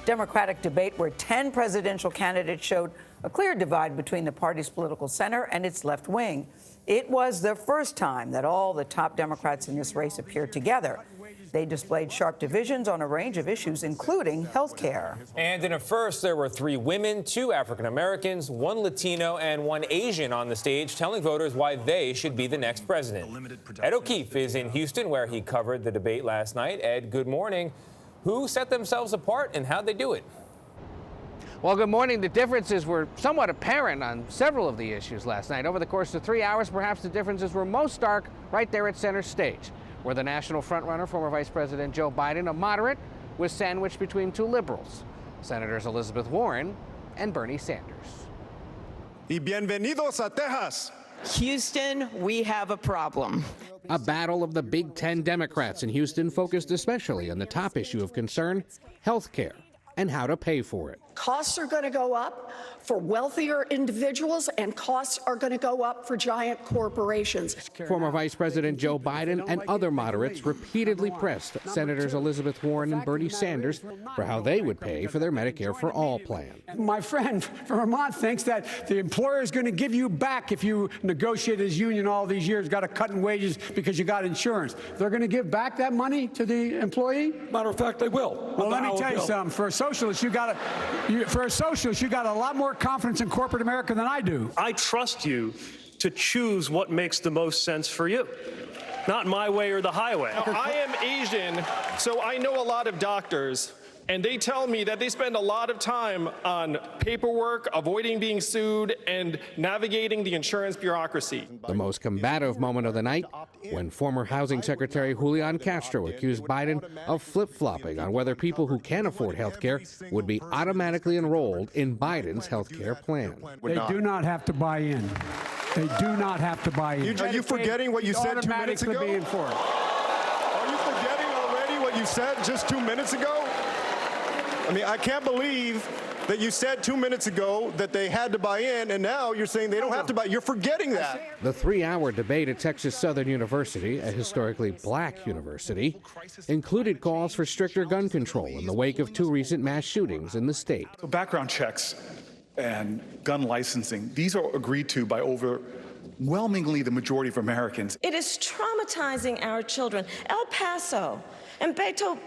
Democratic debate where 10 presidential candidates showed a clear divide between the party's political center and its left wing. It was the first time that all the top Democrats in this race appeared together. They displayed sharp divisions on a range of issues, including health care. And in a first, there were 3 women, 2 African Americans, 1 Latino, and 1 Asian on the stage, telling voters why they should be the next president. Ed O'Keefe is in Houston, where he covered the debate last night. Ed, good morning. Who set themselves apart and how'd they do it? Well, good morning. The differences were somewhat apparent on several of the issues last night. Over the course of 3 hours, perhaps the differences were most stark right there at center stage, where the national frontrunner, former Vice President Joe Biden, a moderate, was sandwiched between 2 liberals, Senators Elizabeth Warren and Bernie Sanders. Y bienvenidos a Texas. Houston, we have a problem. A battle of the Big Ten Democrats in Houston focused especially on the top issue of concern, health care, and how to pay for it. Costs are going to go up for wealthier individuals, and costs are going to go up for giant corporations. Former Vice President Joe Biden and other moderates repeatedly pressed Senators Elizabeth Warren and Bernie Sanders for how they would pay for their Medicare for All plan. My friend from Vermont thinks that the employer is going to give you back if you negotiate as union all these years, got a cut in wages because you got insurance. They're going to give back that money to the employee? Matter of fact, they will. Well, let me tell you something. For a socialist, you got a lot more confidence in corporate America than I do. I trust you to choose what makes the most sense for you, not my way or the highway. I am Asian, so I know a lot of doctors, and they tell me that they spend a lot of time on paperwork, avoiding being sued, and navigating the insurance bureaucracy. The most combative moment of the night when former Housing Secretary Julian Castro accused Biden of flip-flopping on whether people who can afford health care would be automatically enrolled in Biden's health care plan. They do not have to buy in. They do not have to buy in. Are you forgetting what you said 2 minutes ago? Are you forgetting already what you said just 2 minutes ago? I mean, I can't believe that you said 2 minutes ago that they had to buy in, and now you're saying they don't have to buy. You're forgetting that. The 3-hour debate at Texas Southern University, a historically black university, included calls for stricter gun control in the wake of 2 recent mass shootings in the state. So background checks and gun licensing, these are agreed to by overwhelmingly the majority of Americans. It is traumatizing our children. El Paso and Beto,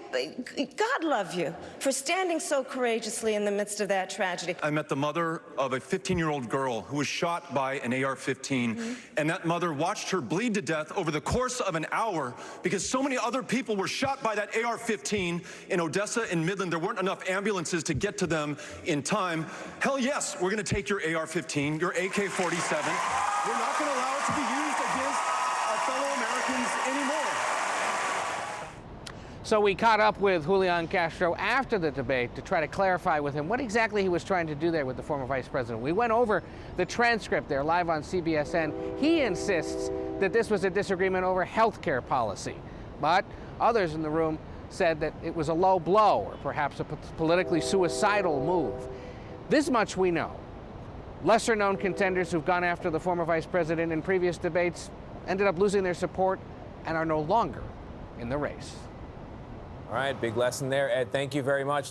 God love you for standing so courageously in the midst of that tragedy. I met the mother of a 15-year-old girl who was shot by an AR-15, and that mother watched her bleed to death over the course of an hour because so many other people were shot by that AR-15 in Odessa and Midland. There weren't enough ambulances to get to them in time. Hell yes, we're going to take your AR-15, your AK-47. We're not going to allow it to be used against our fellow Americans anymore. So we caught up with Julian Castro after the debate to try to clarify with him what exactly he was trying to do there with the former vice president. We went over the transcript there live on CBSN. He insists that this was a disagreement over health care policy, but others in the room said that it was a low blow or perhaps a politically suicidal move. This much we know. Lesser-known contenders who've gone after the former vice president in previous debates ended up losing their support and are no longer in the race. All right, big lesson there, Ed. Thank you very much.